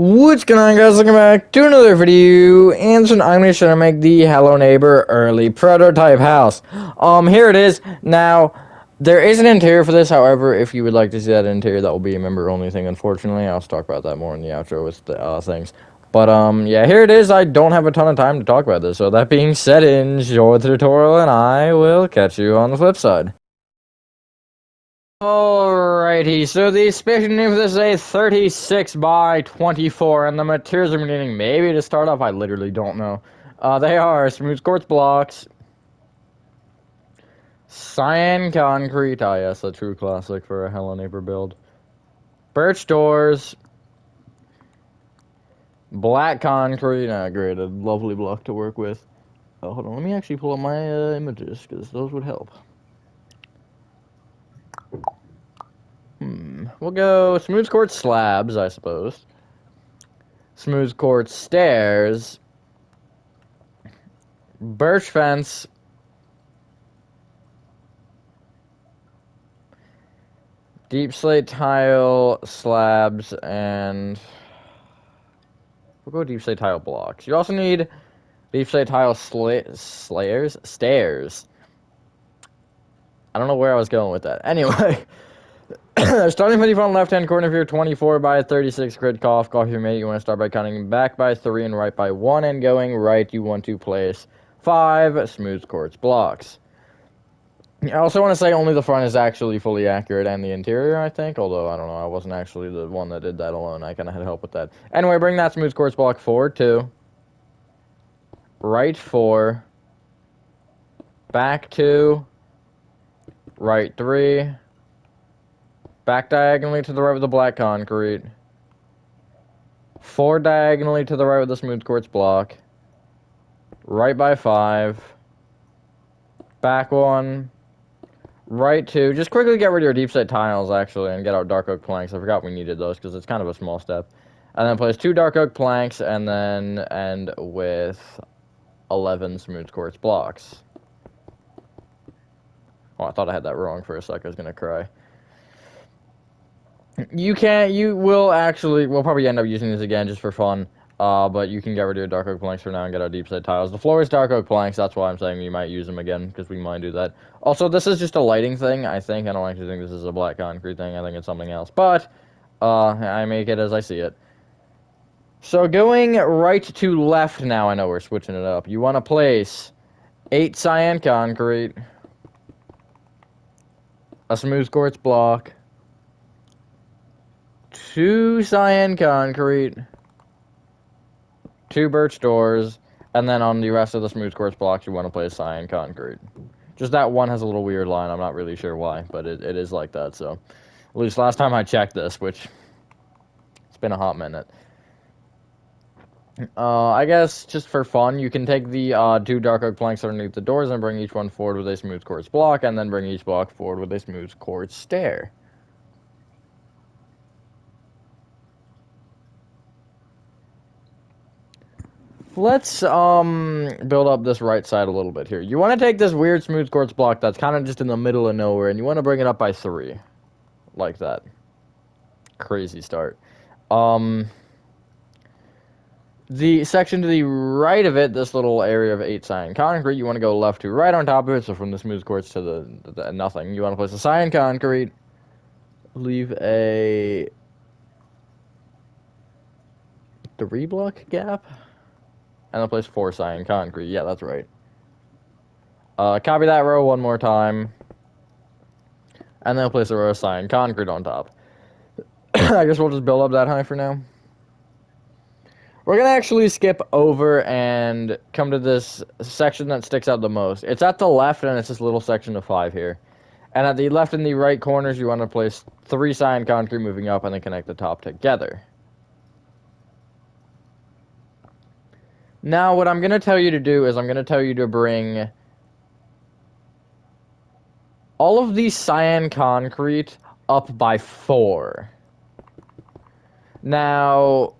What's going on, guys? Welcome back to another video, and so I'm going to try to make the Hello Neighbor early prototype house. Here it is. Now, there is an interior for this. However, if you would like to see that interior, that will be a member-only thing, unfortunately. I'll talk about that more in the outro with the things. But, yeah, here it is. I don't have a ton of time to talk about this, so that being said, enjoy the tutorial, and I will catch you on the flip side. Alrighty, so the space name for this is a 36 by 24, and the materials I'm needing, maybe to start off, I literally don't know. They are smooth quartz blocks, cyan concrete, ah yes, a true classic for a Hello Neighbor build, birch doors, black concrete, great, a lovely block to work with. Oh, hold on, let me actually pull up my images, because those would help. We'll go smooth quartz slabs, I suppose. Smooth quartz stairs. Birch fence. Deep slate tile slabs, and we'll go deep slate tile blocks. You also need deep slate tile stairs. I don't know where I was going with that. Anyway, starting from the front left-hand corner of your 24 by 36 grid cough your mate. You want to start by counting back by 3 and right by 1, and going right, you want to place 5 smooth quartz blocks. I also want to say only the front is actually fully accurate, and the interior, I think, although, I don't know, I wasn't actually the one that did that alone. I kind of had help with that. Anyway, bring that smooth quartz block forward 2, right 4, back 2, right 3, back diagonally to the right with the black concrete, 4 diagonally to the right with the smooth quartz block, right by 5, back 1, right 2. Just quickly get rid of your deep set tiles, actually, and get out dark oak planks. I forgot we needed those, because it's kind of a small step. And then place 2 dark oak planks, and then end with 11 smooth quartz blocks. Oh, I thought I had that wrong for a sec. I was gonna cry. You will actually, we'll probably end up using this again just for fun. But you can get rid of your dark oak planks for now and get our deep set tiles. The floor is dark oak planks, that's why I'm saying you might use them again, because we might do that. Also, this is just a lighting thing, I think. I don't actually think this is a black concrete thing. I think it's something else. But, I make it as I see it. So going right to left now, I know we're switching it up. You want to place 8 cyan concrete, a smooth quartz block, 2 cyan concrete, 2 birch doors, and then on the rest of the smooth quartz blocks, you want to place cyan concrete. Just that one has a little weird line. I'm not really sure why, but it is like that. So, at least last time I checked this, which it's been a hot minute. I guess just for fun, you can take the 2 dark oak planks underneath the doors and bring each one forward with a smooth quartz block, and then bring each block forward with a smooth quartz stair. Let's build up this right side a little bit here. You want to take this weird smooth quartz block that's kind of just in the middle of nowhere, and you want to bring it up by 3, like that. Crazy start. The section to the right of it, this little area of 8 cyan concrete, you want to go left to right on top of it. So from the smooth quartz to the nothing, you want to place a cyan concrete, leave a 3 block gap, and then place 4 cyan concrete. Yeah, that's right. Copy that row one more time, and then place a row of cyan concrete on top. I guess we'll just build up that high for now. We're going to actually skip over and come to this section that sticks out the most. It's at the left, and it's this little section of 5 here. And at the left and the right corners, you want to place 3 cyan concrete moving up and then connect the top together. Now, what I'm going to tell you to do is I'm going to tell you to bring all of the cyan concrete up by 4. Now,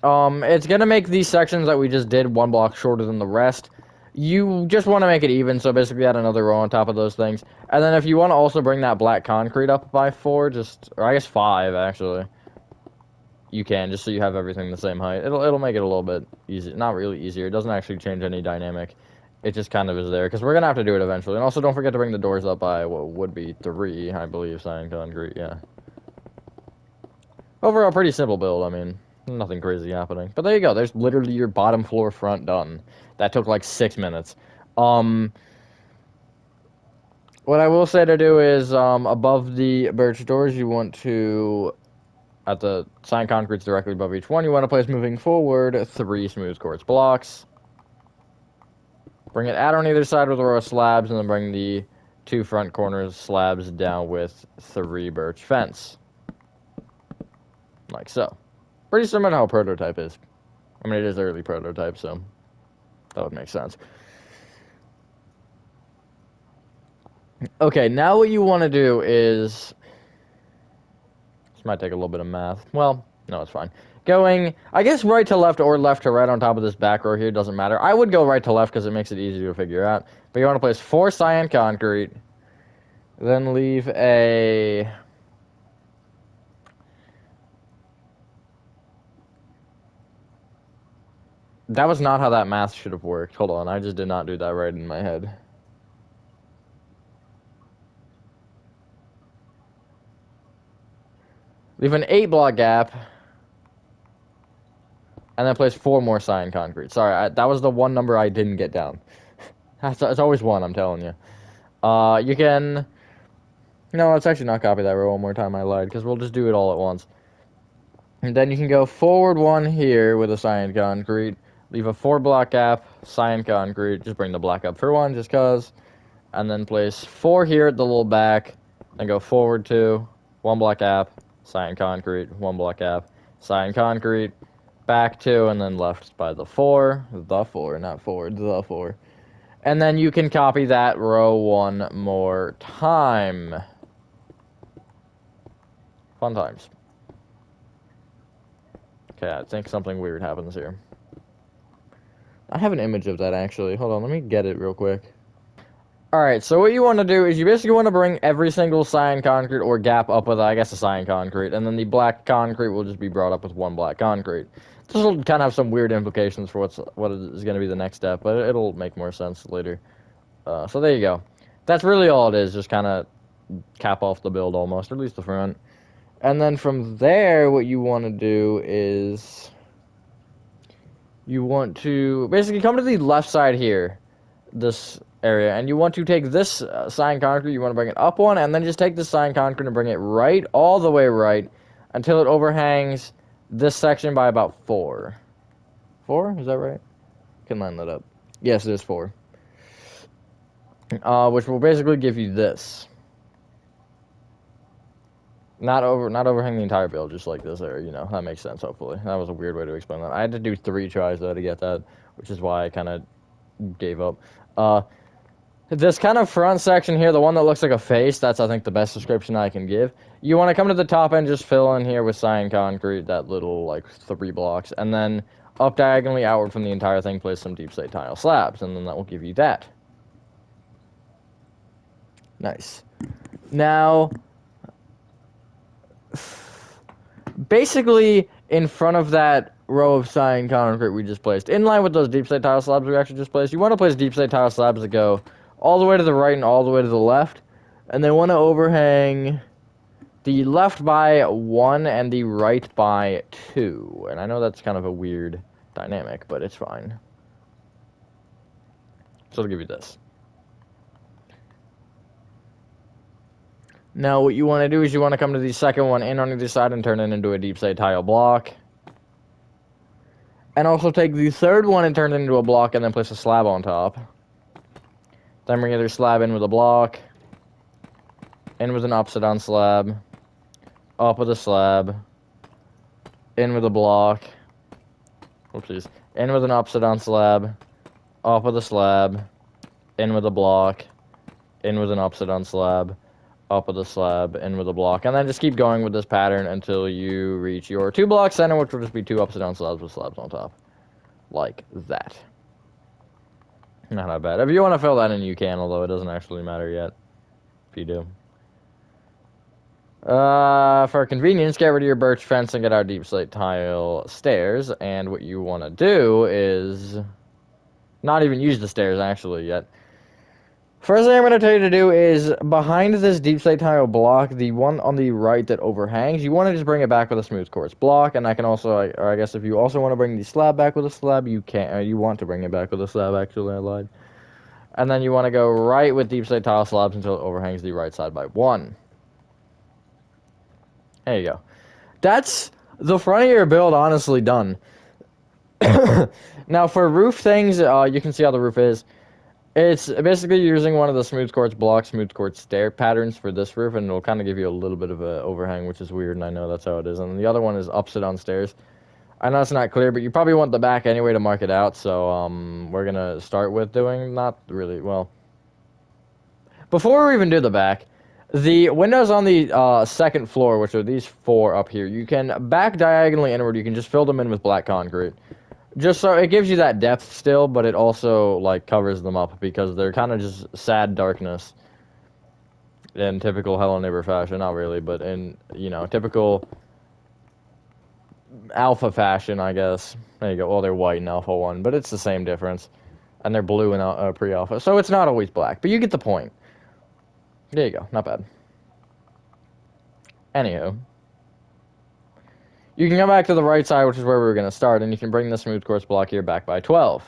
it's going to make these sections that we just did 1 block shorter than the rest. You just want to make it even, so basically add another row on top of those things. And then if you want to also bring that black concrete up by 4, or I guess 5, actually. you can, just so you have everything the same height. It'll make it a little bit easy. Not really easier. It doesn't actually change any dynamic. It just kind of is there, because we're going to have to do it eventually. And also, don't forget to bring the doors up by what would be 3, I believe, cyan concrete, yeah. Overall, pretty simple build, I mean, nothing crazy happening. But there you go, there's literally your bottom floor front done. That took like 6 minutes. What I will say to do is, above the birch doors, you want to, at the cyan concretes directly above each one, you want to place moving forward 3 smooth quartz blocks. Bring it out on either side with a row of slabs, and then bring the 2 front corners slabs down with 3 birch fence. Like so. Pretty similar to how prototype is. I mean, it is early prototype, so that would make sense. Okay, now what you want to do is... This might take a little bit of math. Well, no, it's fine. Going, I guess right to left or left to right on top of this back row here, doesn't matter. I would go right to left because it makes it easier to figure out. But you want to place 4 cyan concrete, then leave a... That was not how that math should have worked. Hold on, I just did not do that right in my head. Leave an 8 block gap, and then place 4 more cyan concrete. Sorry, that was the one number I didn't get down. It's always 1, I'm telling you. You can... No, let's actually not copy that row one more time, I lied, because we'll just do it all at once. And then you can go forward 1 here with a cyan concrete, leave a 4 block gap, cyan concrete, just bring the block up for 1, just cause, and then place 4 here at the little back, then go forward 2, 1 block gap, cyan concrete, 1 block gap, cyan concrete, back 2, and then left by the 4, not forward, the 4. And then you can copy that row 1 more time. Fun times. Okay, I think something weird happens here. I have an image of that, actually. Hold on, let me get it real quick. Alright, so what you want to do is you basically want to bring every single cyan concrete or gap up with, I guess, a cyan concrete, and then the black concrete will just be brought up with 1 black concrete. This will kind of have some weird implications for what is going to be the next step, but it'll make more sense later. So there you go. That's really all it is, just kind of cap off the build almost, or at least the front. And then from there, what you want to do is... You want to basically come to the left side here, this area, and you want to take this cyan concrete, you want to bring it up 1, and then just take the cyan concrete and bring it right, all the way right, until it overhangs this section by about 4. 4? Is that right? Can line that up. Yes, it is 4. Which will basically give you this. Not overhang the entire build, just like this area, you know. That makes sense, hopefully. That was a weird way to explain that. I had to do 3 tries, though, to get that, which is why I kind of gave up. This kind of front section here, the one that looks like a face, that's, I think, the best description I can give. You want to come to the top end, just fill in here with cyan concrete, that little, like, 3 blocks, and then up diagonally outward from the entire thing, place some deep slate tile slabs, and then that will give you that. Nice. Now... Basically, in front of that row of cyan concrete we just placed, in line with those deep slate tile slabs we actually just placed, you want to place deep slate tile slabs that go all the way to the right and all the way to the left, and they want to overhang the left by 1 and the right by 2. And I know that's kind of a weird dynamic, but it's fine. So I'll give you this. Now, what you want to do is you want to come to the second one in on either side and turn it into a deep slate tile block. And also take the third one and turn it into a block and then place a slab on top. Then bring either slab in with a block, in with an upside down slab, up with a slab, in with a block, oopsies, in with an upside down slab, up with a slab, in with a block, in with an upside down slab, up with a slab, in with a block, and then just keep going with this pattern until you reach your 2 block center, which will just be 2 upside down slabs with slabs on top. Like that. Not bad. If you want to fill that in, you can, although it doesn't actually matter yet. If you do. For convenience, get rid of your birch fence and get our deep slate tile stairs. And what you want to do is not even use the stairs actually yet. First thing I'm going to tell you to do is behind this deep slate tile block, the one on the right that overhangs, you want to just bring it back with a smooth quartz block. And I can also, or I guess if you also want to bring the slab back with a slab, you can. You want to bring it back with a slab. Actually, I lied. And then you want to go right with deep slate tile slabs until it overhangs the right side by 1. There you go. That's the front of your build honestly done. Now for roof things, you can see how the roof is. It's basically using one of the smooth quartz block, smooth quartz stair patterns for this roof, and it'll kind of give you a little bit of a overhang, which is weird, and I know that's how it is. And the other one is upside down stairs. I know it's not clear, but you probably want the back anyway to mark it out, so we're gonna start with doing, not really, well, before we even do the back, the windows on the second floor, which are these 4 up here, you can back diagonally inward, you can just fill them in with black concrete. Just so it gives you that depth still, but it also like covers them up because they're kind of just sad darkness in typical Hello Neighbor fashion. Not really, but in, you know, typical alpha fashion, I guess. There you go. Well, they're white in Alpha 1, but it's the same difference. And they're blue in pre-alpha, so it's not always black, but you get the point. There you go. Not bad. Anywho. You can come back to the right side, which is where we were going to start, and you can bring the smooth quartz block here back by 12.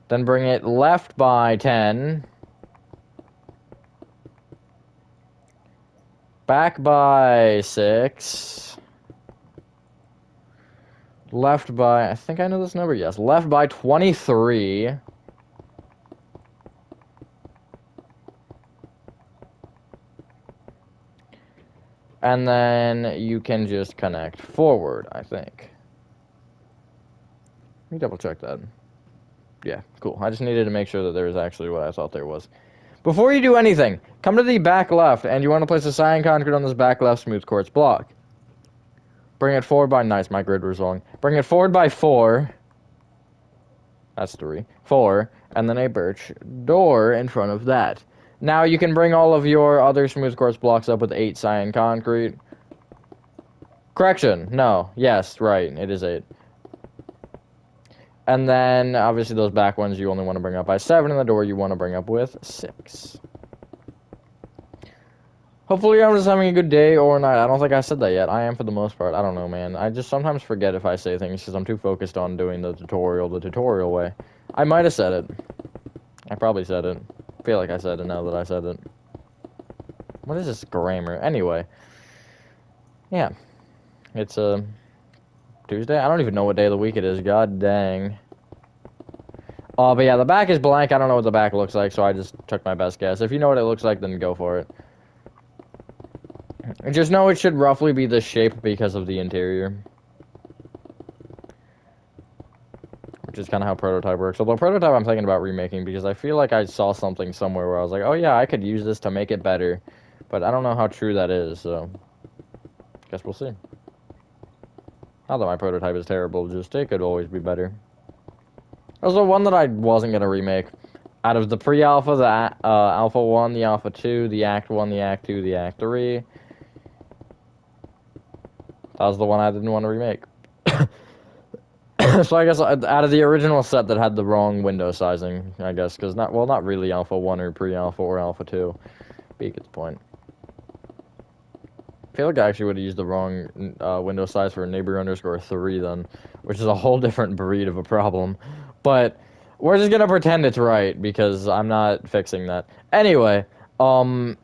Then bring it left by 10. Back by 6. Left by, I think I know this number, yes. Left by 23. And then you can just connect forward, I think. Let me double check that. Yeah, cool. I just needed to make sure that there was actually what I thought there was. Before you do anything, come to the back left, and you want to place a cyan concrete on this back left smooth quartz block. Bring it forward by, nice, my grid was wrong. Bring it forward by 4. That's 3. 4, and then a birch door in front of that. Now you can bring all of your other smooth quartz blocks up with 8 cyan concrete. Correction, no, yes, right, it is 8. And then, obviously, those back ones you only want to bring up by 7, and the door you want to bring up with 6. Hopefully I'm just having a good day or night. I don't think I said that yet. I am for the most part. I don't know, man. I just sometimes forget if I say things because I'm too focused on doing the tutorial way. I might have said it. I probably said it. I feel like I said it now that I said it. What is this grammar? Anyway. Yeah. It's Tuesday? I don't even know what day of the week it is. God dang. Oh, but yeah, the back is blank. I don't know what the back looks like, so I just took my best guess. If you know what it looks like, then go for it. Just know it should roughly be this shape because of the interior. Which is kind of how Prototype works. Although Prototype I'm thinking about remaking because I feel like I saw something somewhere where I was like, oh yeah, I could use this to make it better. But I don't know how true that is, so... guess we'll see. Not that my Prototype is terrible, just it could always be better. Also, one that I wasn't going to remake. Out of the pre-alpha, the Alpha 1, the Alpha 2, the Act 1, the Act 2, the Act 3... that was the one I didn't want to remake. So I guess out of the original set that had the wrong window sizing, I guess, because not really Alpha 1 or pre-alpha or Alpha 2. Beak at the point. I feel like I actually would have used the wrong window size for neighbor underscore 3 then, which is a whole different breed of a problem. But we're just gonna pretend it's right because I'm not fixing that. Anyway, what's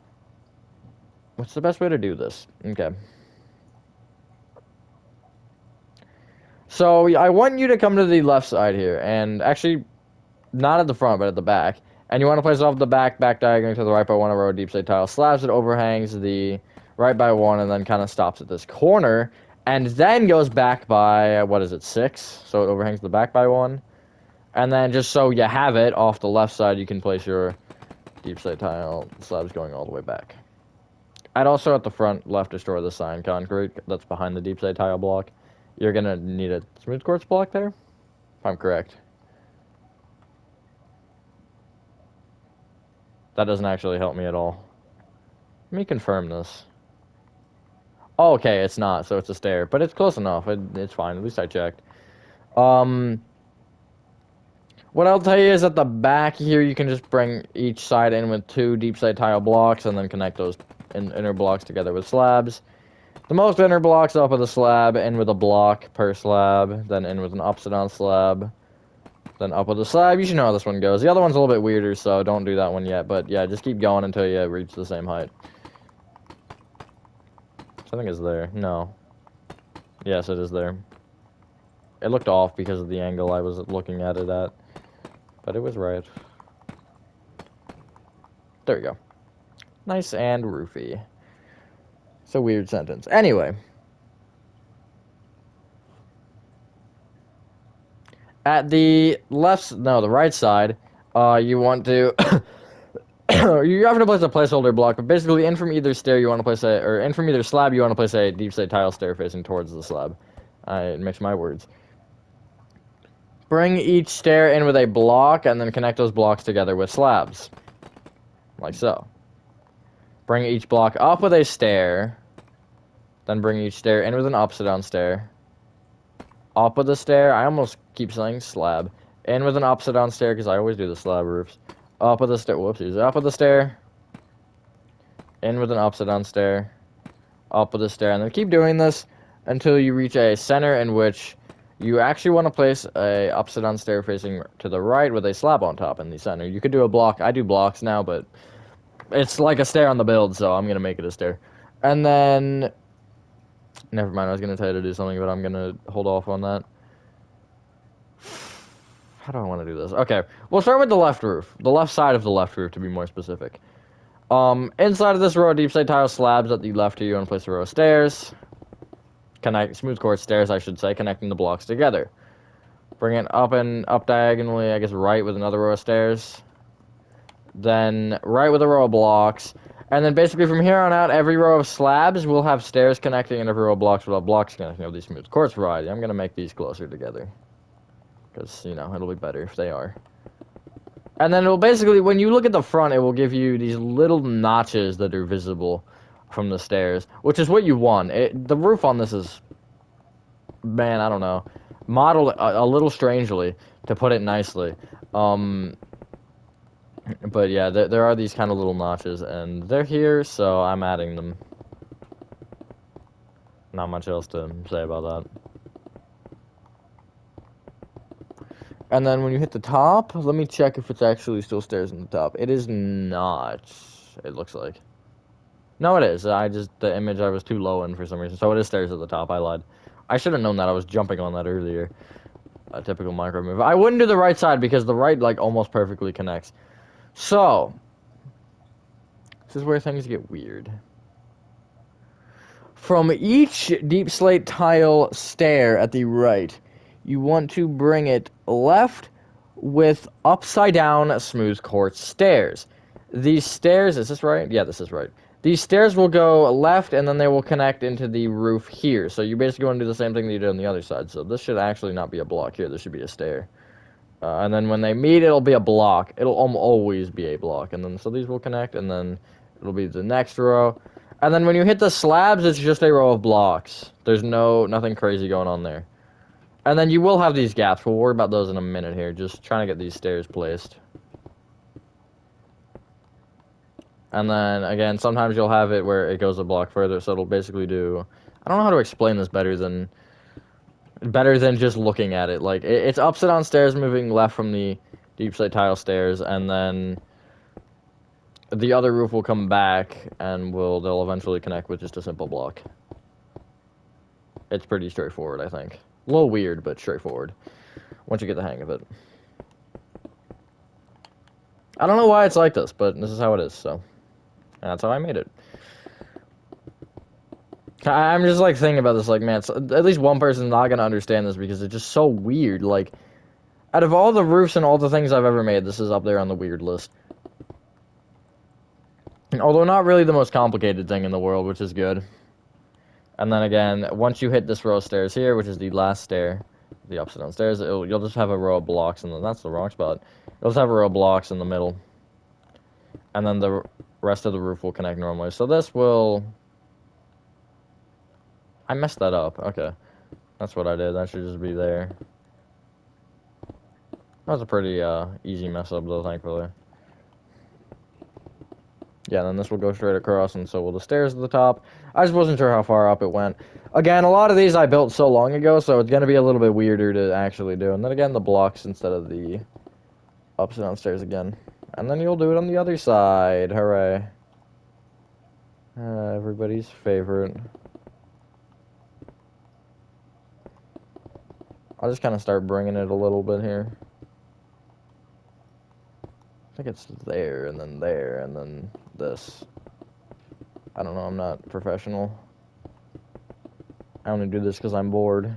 the best way to do this? Okay. So I want you to come to the left side here, and actually, not at the front, but at the back. And you want to place off the back diagonally to the right by 1 of our deep slate tile slabs. It overhangs the right by 1 and then kind of stops at this corner. And then goes back by, what is it, 6? So it overhangs the back by 1. And then just so you have it, off the left side, you can place your deep slate tile slabs going all the way back. I'd also at the front left destroy the cyan concrete that's behind the deep slate tile block. You're going to need a smooth quartz block there, if I'm correct. That doesn't actually help me at all. Let me confirm this. Oh, okay, it's not, so it's a stair. But it's close enough. It's fine. At least I checked. What I'll tell you is at the back here, you can just bring each side in with 2 deep slate tile blocks and then connect those inner blocks together with slabs. The most inner blocks up with a slab, in with a block per slab, then in with an upside-down slab, then up with a slab. You should know how this one goes. The other one's a little bit weirder, so don't do that one yet. But yeah, just keep going until you reach the same height. I think it's there. No. Yes, it is there. It looked off because of the angle I was looking at it at. But it was right. There we go. Nice and roofy. It's a weird sentence. Anyway. At the the right side, you want to... you have to place a placeholder block, but basically in from either stair you want to place in from either slab you want to place a deep slate tile stair facing towards the slab. Mix my words. Bring each stair in with a block and then connect those blocks together with slabs. Like so. Bring each block up with a stair, then bring each stair in with an upside down stair. Up with a stair, I almost keep saying slab. In with an upside down stair because I always do the slab roofs. Up with a stair, whoopsies. Up with a stair. In with an upside down stair. Up with a stair, and then keep doing this until you reach a center in which you actually want to place a upside down stair facing to the right with a slab on top in the center. You could do a block. I do blocks now, but it's like a stair on the build, so I'm gonna make it a stair. And then, never mind. I was gonna tell you to do something, but I'm gonna hold off on that. How do I want to do this? Okay, we'll start with the left roof, the left side of the left roof to be more specific. Inside of this row of deep slate tile slabs at the left here, you want to place a row of stairs. Smooth quartz stairs, I should say, connecting the blocks together. Bring it up diagonally, I guess right with another row of stairs. Then right with a row of blocks. And then basically from here on out, every row of slabs will have stairs connecting, and every row of blocks will have blocks connecting of the smooth quartz variety. I'm going to make these closer together. Because, it'll be better if they are. And then it'll basically, when you look at the front, it will give you these little notches that are visible from the stairs, which is what you want. The roof on this is, man, I don't know, modeled a little strangely, to put it nicely. But yeah, there are these kind of little notches, and they're here, so I'm adding them. Not much else to say about that. And then when you hit the top, let me check if it's actually still stairs in the top. It is not, it looks like. No, it is. The image I was too low in for some reason. So it is stairs at the top. I lied. I should have known that. I was jumping on that earlier. A typical Minecraft move. I wouldn't do the right side because the right, almost perfectly connects. So, this is where things get weird. From each deep slate tile stair at the right, you want to bring it left with upside down smooth quartz stairs. These stairs, is this right? Yeah, this is right. These stairs will go left and then they will connect into the roof here. So you basically want to do the same thing that you did on the other side. So this should actually not be a block here. This should be a stair. And then when they meet, it'll be a block. It'll always be a block. And then so these will connect and then it'll be the next row. And then when you hit the slabs, it's just a row of blocks. There's nothing crazy going on there. And then you will have these gaps. We'll worry about those in a minute here. Just trying to get these stairs placed. And then, again, sometimes you'll have it where it goes a block further, so it'll basically do... I don't know how to explain this better than just looking at it. It's upside down stairs moving left from the deep slate tile stairs, and then the other roof will come back, and they'll eventually connect with just a simple block. It's pretty straightforward, I think. A little weird, but straightforward. Once you get the hang of it. I don't know why it's like this, but this is how it is, so... And that's how I made it. I'm just, thinking about this, man, at least one person's not gonna understand this because it's just so weird. Out of all the roofs and all the things I've ever made, this is up there on the weird list. Although not really the most complicated thing in the world, which is good. And then again, once you hit this row of stairs here, which is the last stair, the upside down stairs, you'll just have a row of blocks, and that's the wrong spot. You'll just have a row of blocks in the middle. And then the rest of the roof will connect normally. So this will... I messed that up. Okay. That's what I did. That should just be there. That was a pretty easy mess up, though, thankfully. Yeah, then this will go straight across, and so will the stairs at the top. I just wasn't sure how far up it went. Again, a lot of these I built so long ago, so it's going to be a little bit weirder to actually do. And then again, the blocks instead of the ups and downstairs again. And then you'll do it on the other side. Hooray. Everybody's favorite. I'll just kind of start bringing it a little bit here. I think it's there, and then this. I don't know, I'm not professional. I only do this because I'm bored.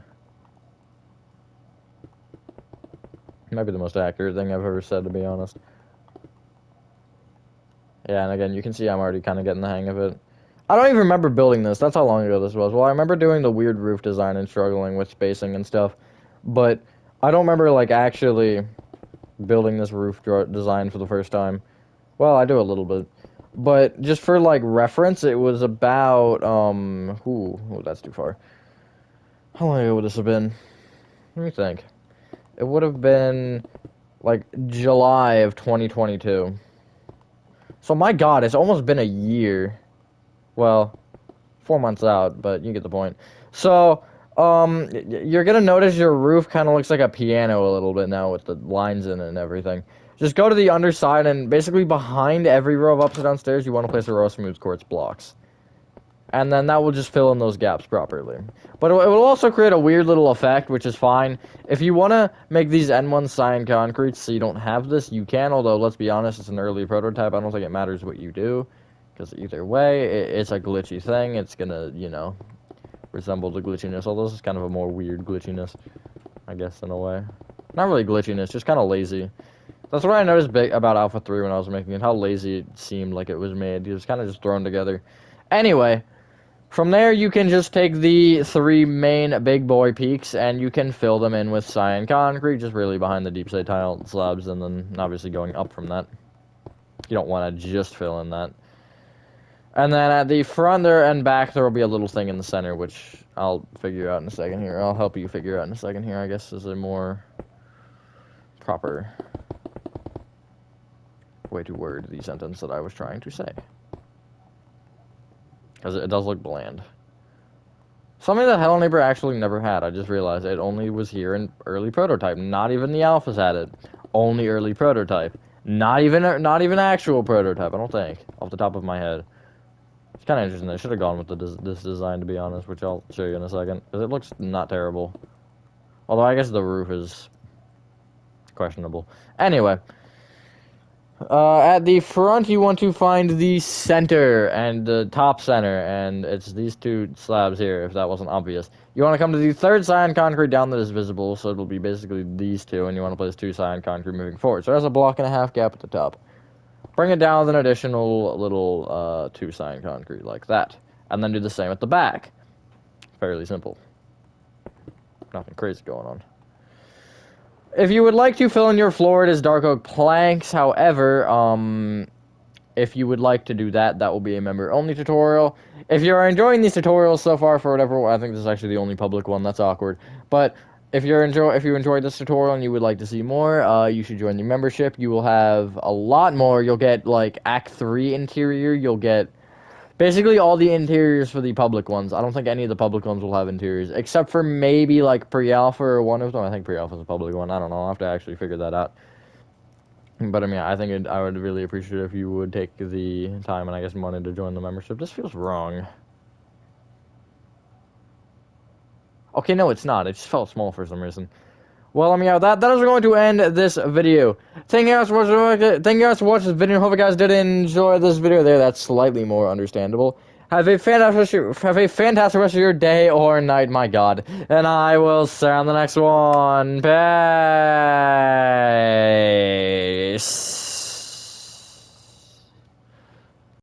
It might be the most accurate thing I've ever said, to be honest. Yeah, and again, you can see I'm already kind of getting the hang of it. I don't even remember building this. That's how long ago this was. Well, I remember doing the weird roof design and struggling with spacing and stuff. But I don't remember, like, actually building this roof design for the first time. Well, I do a little bit. But just for, like, reference, it was about, ooh, that's too far. How long ago would this have been? Let me think. It would have been, like, July of 2022. So, my God, it's almost been a year. Well, 4 months out, but you get the point. So, you're gonna notice your roof kind of looks like a piano a little bit now with the lines in it and everything. Just go to the underside, and basically behind every row of upside down stairs, you want to place a row of smooth quartz blocks. And then that will just fill in those gaps properly. But it will also create a weird little effect, which is fine. If you want to make these N1 cyan concrete so you don't have this, you can. Although, let's be honest, it's an early prototype. I don't think it matters what you do. Because either way, it's a glitchy thing. It's going to, you know, resemble the glitchiness. Although this is kind of a more weird glitchiness, I guess, in a way. Not really glitchiness, just kind of lazy. That's what I noticed about Alpha 3 when I was making it. How lazy it seemed like it was made. It was kind of just thrown together. Anyway... From there, you can just take the 3 main big boy peaks, and you can fill them in with cyan concrete, just really behind the deep slate tile slabs, and then obviously going up from that. You don't want to just fill in that. And then at the front there and back, there will be a little thing in the center, which I'll figure out in a second here. I'll help you figure out in a second here, I guess, is a more proper way to word the sentence that I was trying to say. Because it does look bland. Something that Hello Neighbor actually never had. I just realized it only was here in early prototype. Not even the alphas had it. Only early prototype. Not even actual prototype. I don't think, off the top of my head. It's kind of interesting. I should have gone with this design, to be honest, which I'll show you in a second, because it looks not terrible. Although I guess the roof is questionable. Anyway. At the front, you want to find the center and the top center, and it's these 2 slabs here, if that wasn't obvious. You want to come to the 3rd cyan concrete down that is visible, so it'll be basically these 2, and you want to place 2 cyan concrete moving forward. So there's a 1.5 block gap at the top. Bring it down with an additional little 2 cyan concrete like that, and then do the same at the back. Fairly simple. Nothing crazy going on. If you would like to fill in your floor, it is dark oak planks. However, if you would like to do that, that will be a member-only tutorial. If you are enjoying these tutorials so far, for whatever, I think this is actually the only public one. That's awkward. But if you enjoyed this tutorial and you would like to see more, you should join the membership. You will have a lot more. You'll get like Act 3 interior. You'll get basically all the interiors for the public ones. I don't think any of the public ones will have interiors, except for maybe like pre-alpha or one of them. I think pre-alpha is a public one. I don't know. I'll have to actually figure that out. But I mean, I think I would really appreciate it if you would take the time and I guess money to join the membership. This feels wrong. Okay, no, it's not. It just felt small for some reason. Well, I mean, yeah, that is going to end this video. Thank you guys for watching this video. Hope you guys did enjoy this video there. That's slightly more understandable. Have a fantastic rest of your day or night, my God. And I will see you on the next one. Peace.